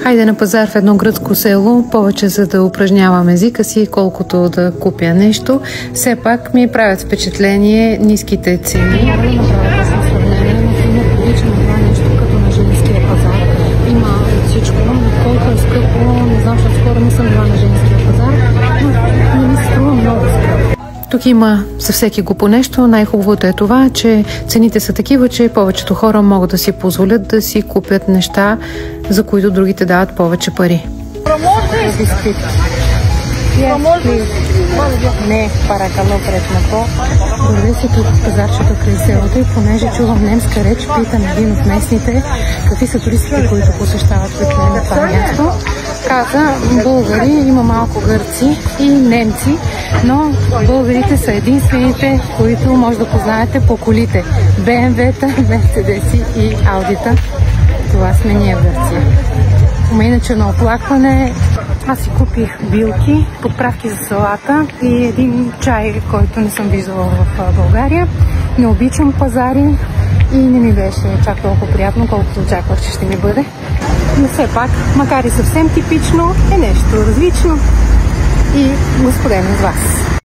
Хайде на пазар в едно гръцко село, повече за да упражнявам езика си, колкото да купя нещо. Все пак ми правят впечатление ниските цени. Няма да направя късно сравнение, но прилича на това нещо като на женския пазар. Има всичко, колко е скъпо, не знам, защото скоро не съм била на женския пазар, но не ми се струва много скъпо. Тук има за всеки го по нещо. Най-хубавото е това, че цените са такива, че повечето хора могат да си позволят да си купят неща, за които другите дават повече пари. Не, паракало предмато. Вървя си тук в пазарчето край селото и понеже чувам немска реч, питам един от местните какви са туристите, които посещават обикновено това място. Каза, българи, има малко гърци и немци, но българите са единствените, които може да познаете по колите. БМВ-та, Мерцедеси и Аудита. Това сме ние в Гърция. Ама иначе на оплакване, аз си купих билки, подправки за салата и един чай, който не съм виждала в България. Не обичам пазари и не ми беше чак толкова приятно, колкото очаквах, че ще ми бъде. Но все пак, макар и съвсем типично, е нещо различно и го споделям с вас.